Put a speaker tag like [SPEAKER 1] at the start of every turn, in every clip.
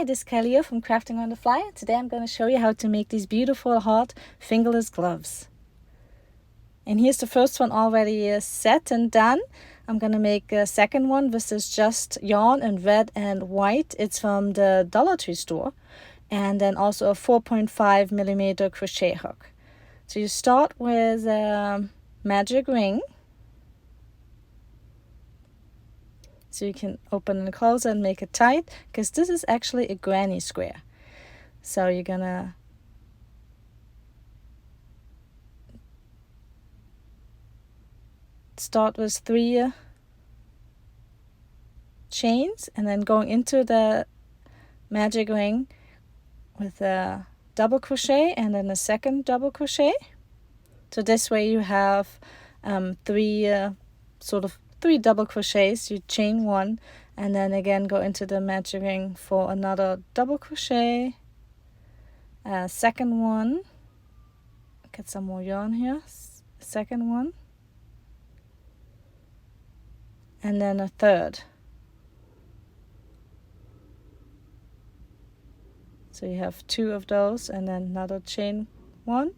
[SPEAKER 1] Hi, this is Kelly here from Crafting on the Fly. Today I'm going to show you how to make these beautiful hot fingerless gloves. And here's the first one already set and done. I'm going to make a second one. This is just yarn in red and white. It's from the Dollar Tree store. And then also a 4.5 millimeter crochet hook. So you start with a magic ring. So you can open and close and make it tight, because this is actually a granny square. So you're gonna start with 3 chains and then going into the magic ring with a double crochet and then a second double crochet. So this way you have 3 double crochets. You chain 1 and then again go into the magic ring for another double crochet, second one, get some more yarn here, second one, and then a third. So you have 2 of those and then another chain 1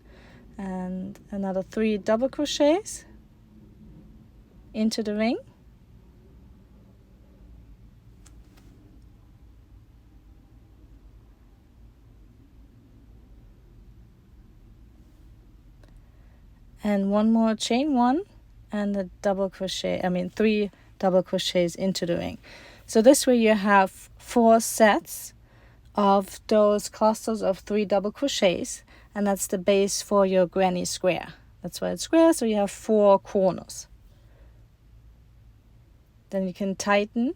[SPEAKER 1] and another 3 double crochets into the ring. And one more chain 1 and a double crochet, 3 double crochets into the ring. So this way you have 4 sets of those clusters of 3 double crochets, and that's the base for your granny square. That's why it's square, so you have 4 corners. Then you can tighten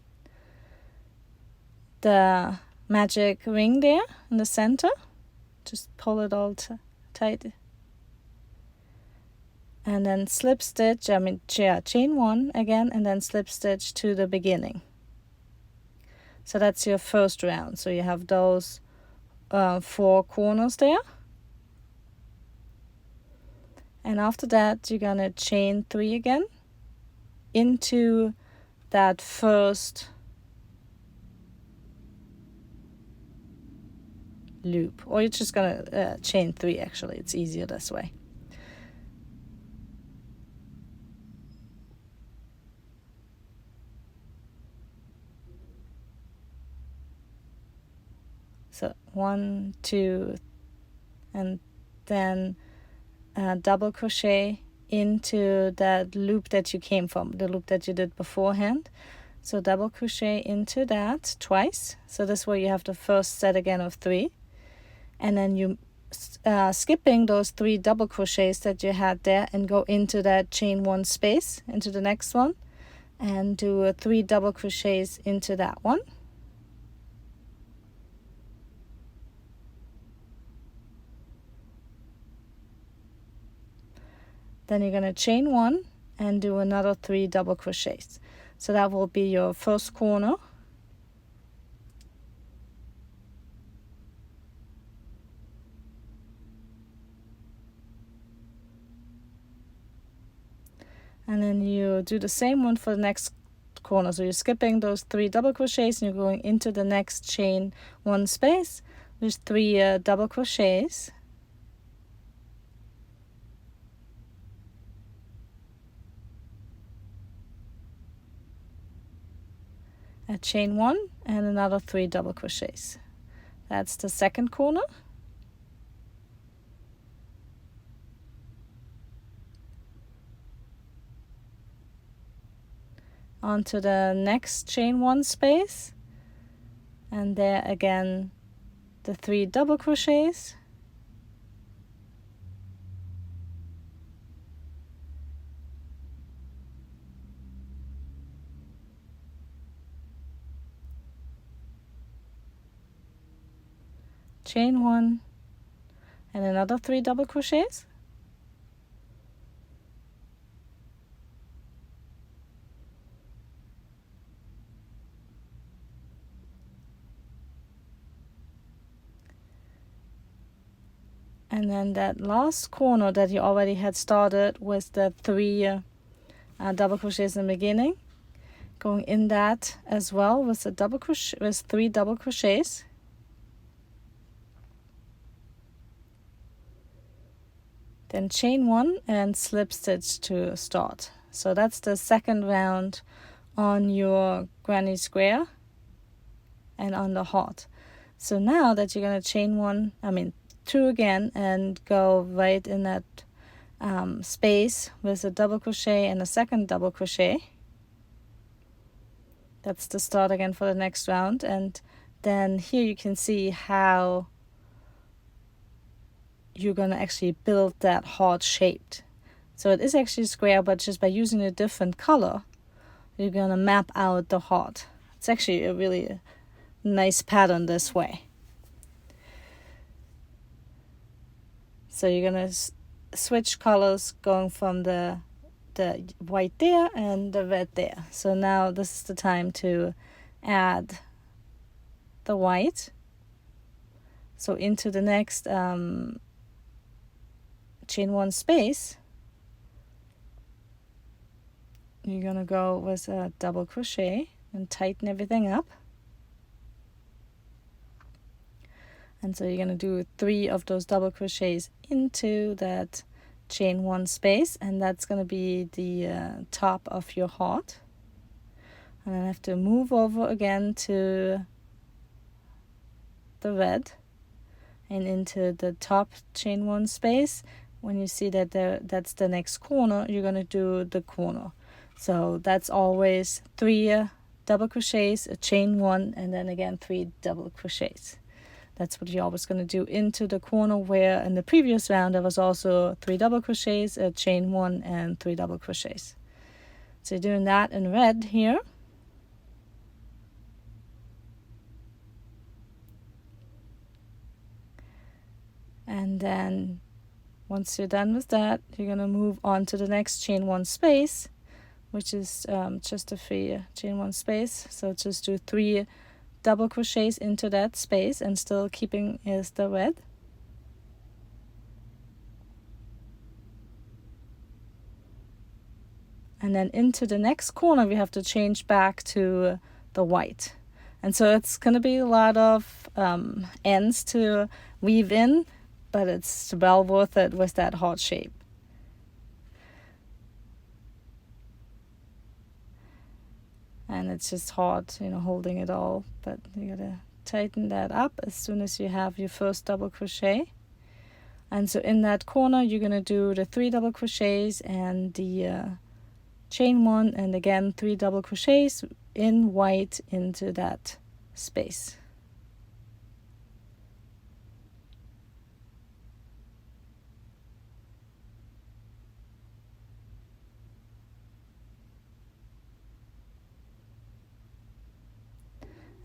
[SPEAKER 1] the magic ring there in the center. Just pull it all tight. And then slip stitch, chain 1 again, and then slip stitch to the beginning. So that's your first round. So you have those 4 corners there. And after that, you're gonna chain 3 again into that first loop, or you're just gonna chain 3. Actually, it's easier this way. So 1, 2, and then double crochet into that loop that you came from, the loop that you did beforehand. So double crochet into that twice. So this way you have the first set again of 3, and then you skipping those 3 double crochets that you had there and go into that chain 1 space into the next one and do 3 double crochets into that one. Then you're going to chain 1 and do another 3 double crochets. So that will be your first corner. And then you do the same one for the next corner. So you're skipping those 3 double crochets and you're going into the next chain 1 space with 3 double crochets. A chain 1 and another 3 double crochets. That's the second corner. Onto the next chain 1 space, and there again the 3 double crochets. Chain 1 and another 3 double crochets. And then that last corner that you already had started with the 3 double crochets in the beginning, going in that as well with a double crochet, with 3 double crochets. then chain 1 and slip stitch to start. So that's the second round on your granny square and on the heart. So now that you're going to chain 2 again and go right in that space with a double crochet and a second double crochet. That's the start again for the next round. And then here you can see how you're going to actually build that heart shaped. So it is actually square, but just by using a different color, you're going to map out the heart. It's actually a really nice pattern this way. So you're going to switch colors going from the white there and the red there. So now this is the time to add the white. So into the next chain 1 space, you're gonna go with a double crochet and tighten everything up. And so you're gonna do 3 of those double crochets into that chain 1 space, and that's gonna be the top of your heart. And then I have to move over again to the red and into the top chain 1 space. When you see that that's the next corner, you're going to do the corner. So that's always 3 double crochets, a chain 1, and then again 3 double crochets. That's what you're always going to do into the corner, where in the previous round there was also 3 double crochets, a chain 1, and 3 double crochets. So you're doing that in red here. And then once you're done with that, you're going to move on to the next chain 1 space, which is just a 3 chain 1 space. So just do 3 double crochets into that space, and still keeping is the red. And then into the next corner we have to change back to the white. And so it's going to be a lot of ends to weave in, but it's well worth it with that heart shape. And it's just hard, holding it all, but you gotta tighten that up as soon as you have your first double crochet. And so in that corner you're gonna do the 3 double crochets and the chain 1, and again 3 double crochets in white into that space.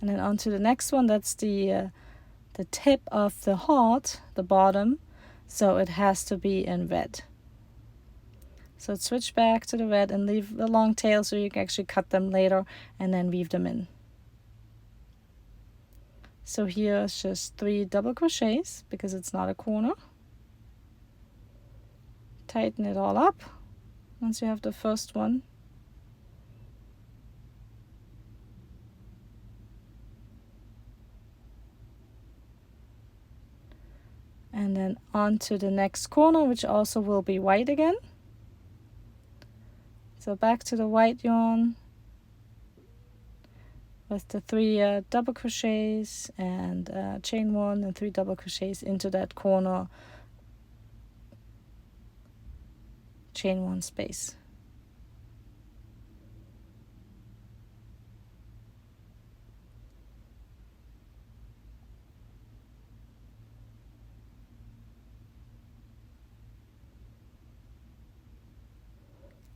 [SPEAKER 1] And then on to the next one. That's the tip of the heart, the bottom, so it has to be in red. So switch back to the red and leave the long tail so you can actually cut them later and then weave them in. So here it's just 3 double crochets because it's not a corner. Tighten it all up once you have the first one. And then on to the next corner, which also will be white again. So back to the white yarn with the 3 double crochets and chain 1 and 3 double crochets into that corner chain 1 space.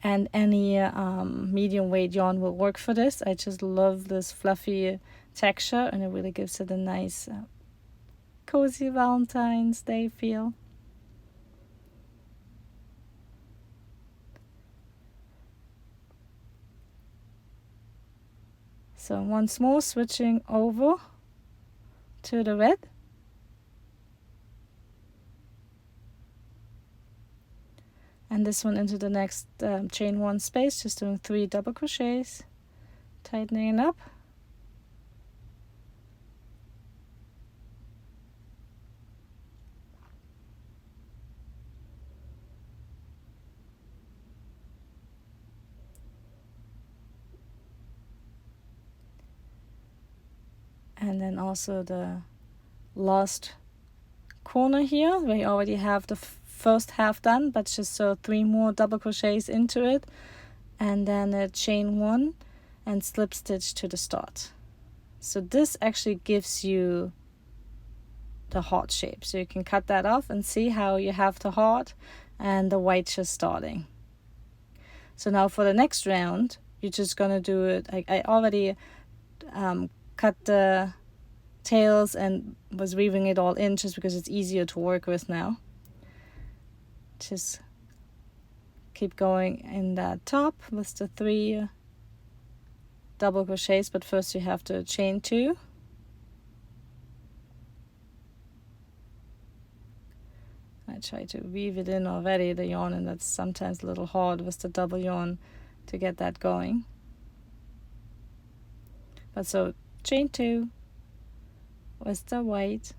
[SPEAKER 1] And any medium weight yarn will work for this. I just love this fluffy texture, and it really gives it a nice cozy Valentine's Day feel. So once more, switching over to the red. And this one into the next chain 1 space, just doing 3 double crochets, tightening it up. and then also the last corner here where you already have the first half done, but just so 3 more double crochets into it, and then a chain 1 and slip stitch to the start. So this actually gives you the heart shape, so you can cut that off and see how you have the heart and the white just starting. So now for the next round you're just gonna do it. I already cut the tails and was weaving it all in just because it's easier to work with now. Just keep going in that top with the 3 double crochets, but first you have to chain 2. I try to weave it in already, the yarn, and that's sometimes a little hard with the double yarn to get that going. But so chain 2 with the white,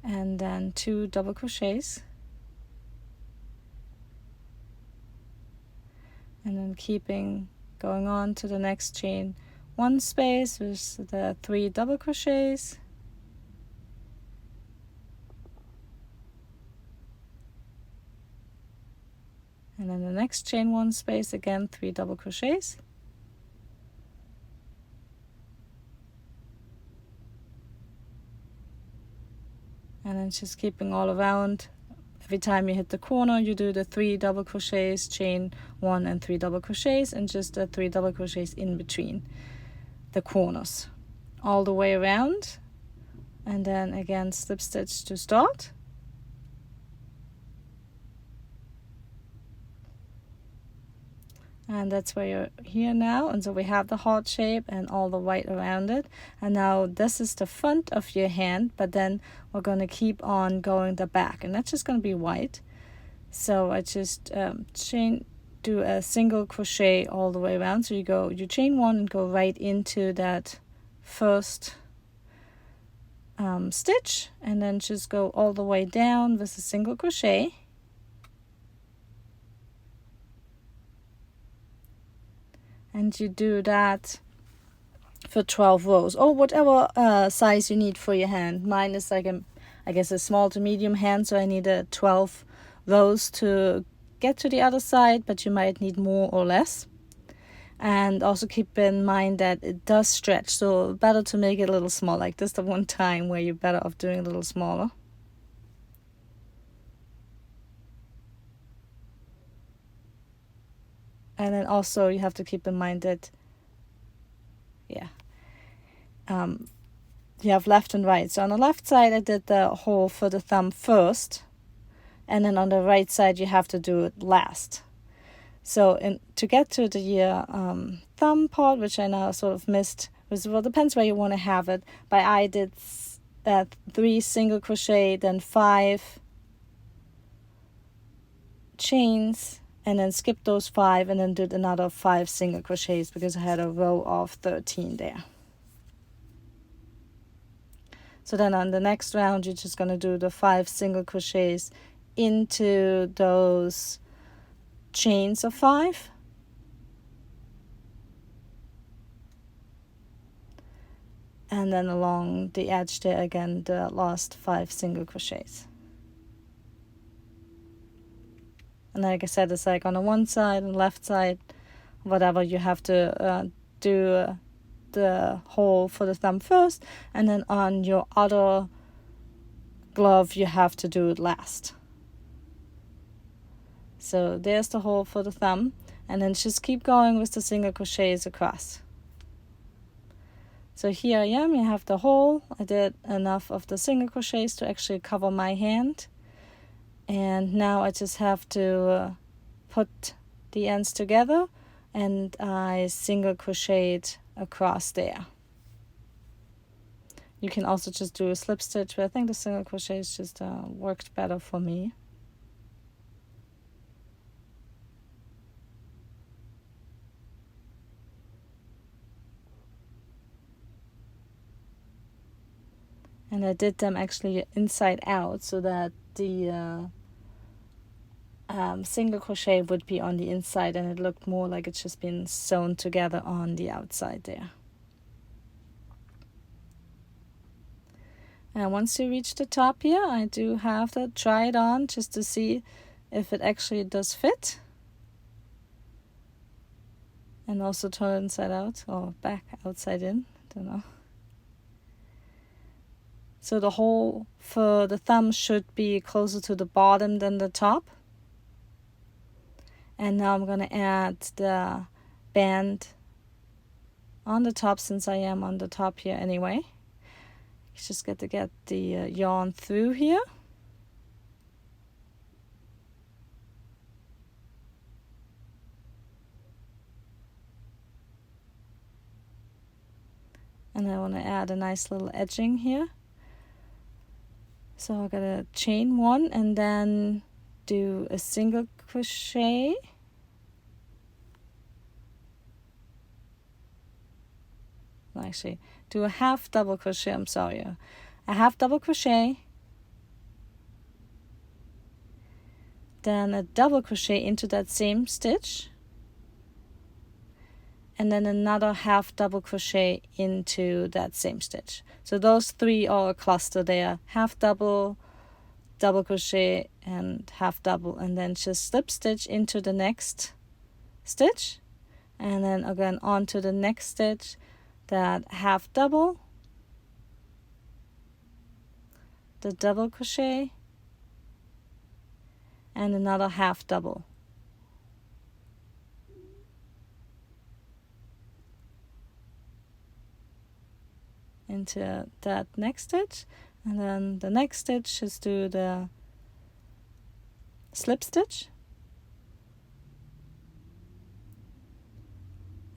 [SPEAKER 1] and then 2 double crochets, and then keeping going on to the next chain 1 space with the 3 double crochets, and then the next chain 1 space, again 3 double crochets, and then just keeping all around. Every time you hit the corner you do the 3 double crochets, chain 1 and 3 double crochets, and just the 3 double crochets in between the corners all the way around, and then again slip stitch to start. And that's where you're here now, and so we have the heart shape and all the white around it. And now this is the front of your hand, but then we're going to keep on going the back, and that's just going to be white. So I just do a single crochet all the way around. So you chain 1 and go right into that first stitch, and then just go all the way down with a single crochet. And you do that for 12 rows, or whatever size you need for your hand. Mine is like I guess a small to medium hand, so I need 12 rows to get to the other side, but you might need more or less. And also keep in mind that it does stretch, so better to make it a little small, like this the one time where you're better off doing a little smaller. And then also you have to keep in mind that, you have left and right. So on the left side I did the hole for the thumb first, and then on the right side you have to do it last. So to get to the thumb part, which I now sort of missed, well, depends where you want to have it, but I did 3 single crochet, then 5 chains, and then skip those 5 and then did another 5 single crochets because I had a row of 13 there. So then on the next round you're just going to do the 5 single crochets into those chains of 5, and then along the edge there again the last 5 single crochets. And like I said, it's like on the one side and left side, whatever, you have to do the hole for the thumb first, and then on your other glove you have to do it last. So there's the hole for the thumb, and then just keep going with the single crochets across. So here I am, you have the hole. I did enough of the single crochets to actually cover my hand. And now I just have to put the ends together, and I single crocheted across there. You can also just do a slip stitch, but I think the single crochets just worked better for me. And I did them actually inside out so that the single crochet would be on the inside, and it looked more like it's just been sewn together on the outside there. And once you reach the top here, I do have to try it on just to see if it actually does fit. And also turn it inside out or back outside in, don't know. So the hole for the thumb should be closer to the bottom than the top. And now I'm going to add the band on the top, since I am on the top here anyway. Just got to get the yarn through here. And I want to add a nice little edging here. So I'm going to chain one and then do a single crochet. Actually, do a half double crochet, I'm sorry. A half double crochet. Then a double crochet into that same stitch. And then another half double crochet into that same stitch. So those three are a cluster there. Half double, double crochet, and half double. And then just slip stitch into the next stitch. And then again onto the next stitch. That half double, the double crochet, and another half double. Into that next stitch, and then the next stitch just do the slip stitch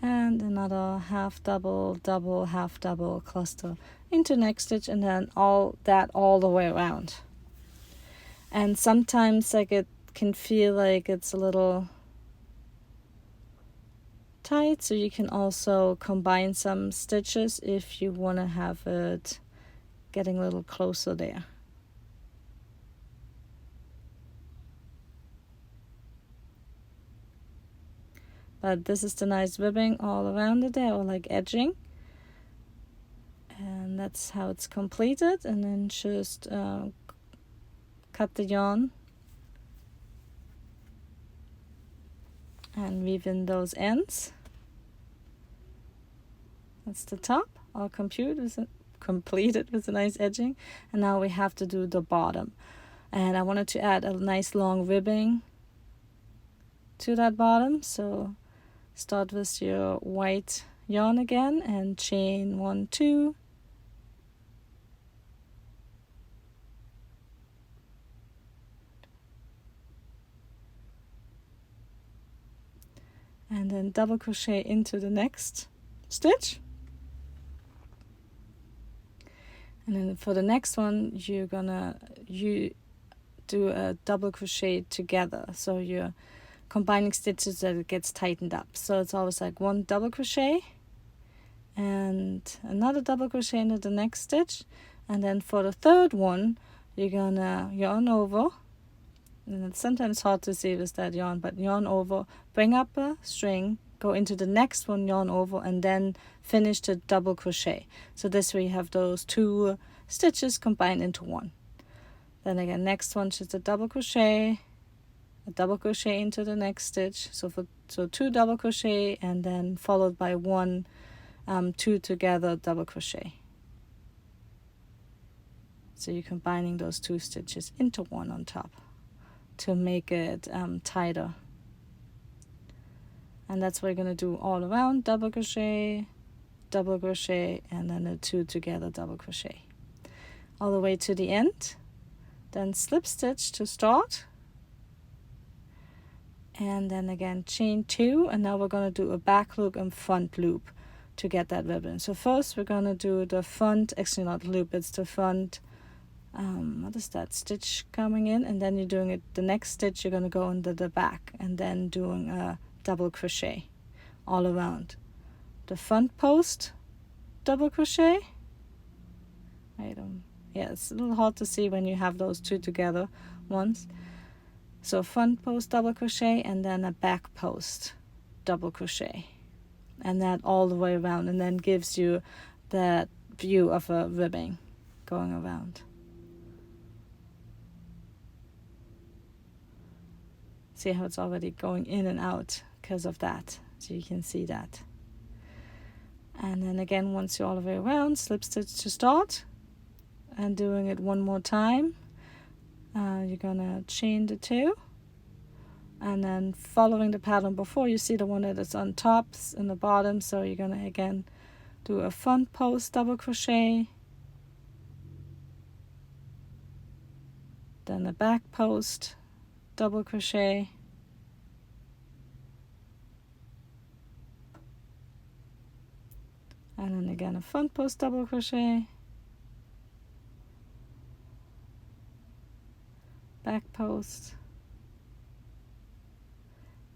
[SPEAKER 1] and another half double, double, half double cluster into next stitch, and then all the way around. And sometimes like it can feel like it's a little tight, so you can also combine some stitches if you want to have it getting a little closer there. But this is the nice ribbing all around it there, or like edging. And that's how it's completed. And then just cut the yarn and weave in those ends. That's the top, all completed with a nice edging. And now we have to do the bottom. And I wanted to add a nice long ribbing to that bottom, so start with your white yarn again and chain 1, 2, and then double crochet into the next stitch. And then for the next one you do a double crochet together, so you're combining stitches that it gets tightened up. So it's always like one double crochet and another double crochet into the next stitch, and then for the third one you're gonna yarn over, and it's sometimes hard to see with that yarn, but yarn over, bring up a string, go into the next one, yarn over, and then finish the double crochet. So this way you have those two stitches combined into one. Then again, next one just a double crochet, a double crochet into the next stitch, so two double crochet, and then followed by one two together double crochet. So you're combining those two stitches into one on top to make it tighter. And that's what we're going to do all around: double crochet, and then a two together double crochet all the way to the end. Then slip stitch to start, and then again chain 2, and now we're going to do a back loop and front loop to get that ribbon. So first we're going to do the front, actually not loop, it's the front, what is that, stitch coming in, and then you're doing it, the next stitch you're going to go into the back and then doing a double crochet all around the front post, double crochet. Yeah, it's a little hard to see when you have those two together once. So front post double crochet, and then a back post double crochet, and that all the way around, and then gives you that view of a ribbing going around. See how it's already going in and out because of that, so you can see that. And then again, once you're all the way around, slip stitch to start, and doing it one more time. You're gonna chain the 2, and then following the pattern before, you see the one that is on top and the bottom, so you're gonna again do a front post double crochet, then a back post double crochet, and then again a front post double crochet, back post,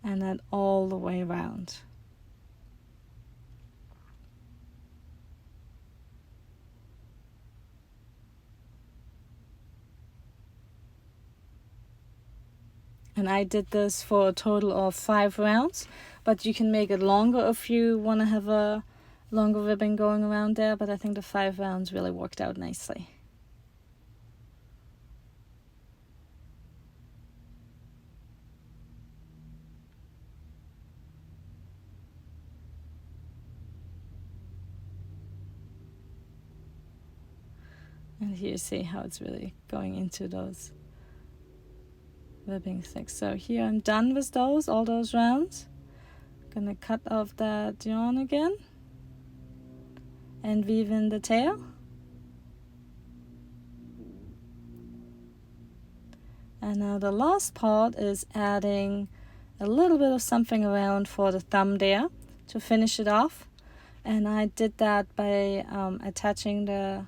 [SPEAKER 1] and then all the way around. And I did this for a total of 5 rounds, but you can make it longer if you want to have a longer ribbon going around there, but I think the 5 rounds really worked out nicely. And here you see how it's really going into those ribbing sticks. So here I'm done with those, all those rounds. Gonna cut off that yarn again and weave in the tail. And now the last part is adding a little bit of something around for the thumb there to finish it off. And I did that by attaching the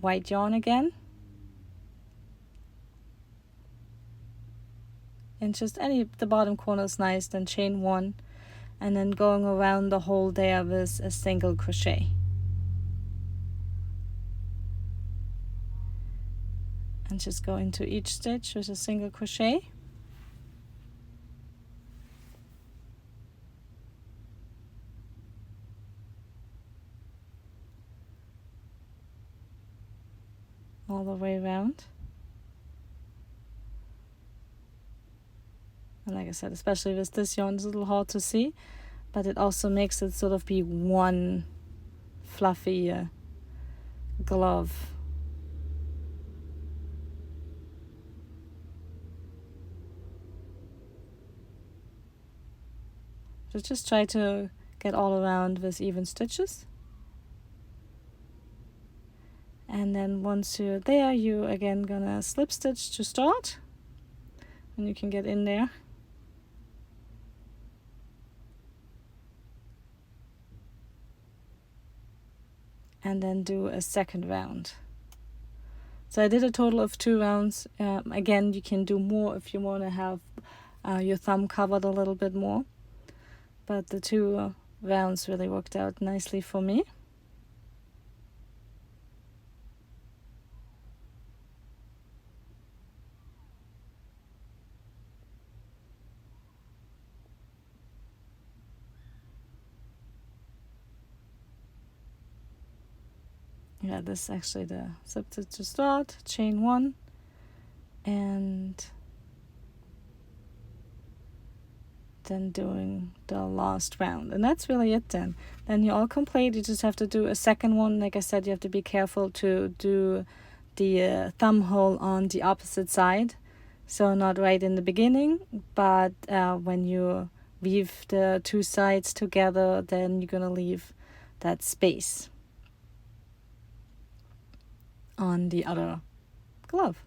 [SPEAKER 1] white yarn again. And just the bottom corner is nice, then chain 1, and then going around the hole there with a single crochet. And just go into each stitch with a single crochet. All the way around. And like I said, especially with this yarn, it's a little hard to see, but it also makes it sort of be one fluffy glove. So just try to get all around with even stitches. And then once you're there, you again gonna slip stitch to start, and you can get in there. And then do a second round. So I did a total of 2 rounds. Again, you can do more if you want to have your thumb covered a little bit more. But the 2 rounds really worked out nicely for me. Yeah, this is actually the slip stitch to start, chain 1, and then doing the last round. And that's really it then. Then you're all complete. You just have to do a second one. Like I said, you have to be careful to do the thumb hole on the opposite side. So not right in the beginning, but when you weave the 2 sides together, then you're gonna leave that space on the other glove.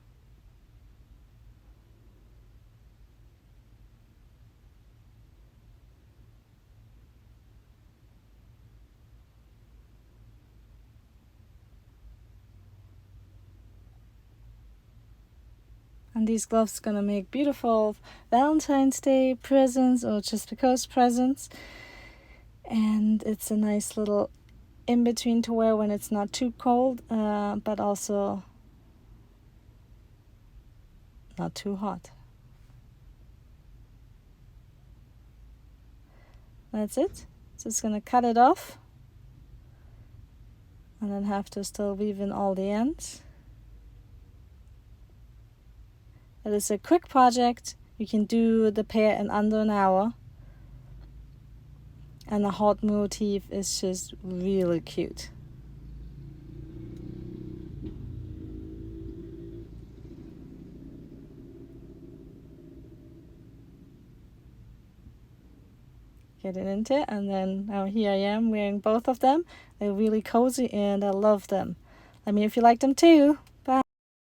[SPEAKER 1] And these gloves are gonna make beautiful Valentine's Day presents or just because presents. And it's a nice little in between to wear when it's not too cold, but also not too hot. That's it. Just gonna cut it off and then have to still weave in all the ends. It is a quick project. You can do the pair in under an hour, and the heart motif is just really cute. Get it into it, and then now here I am wearing both of them. They're really cozy and I love them. Let me know if you like them too.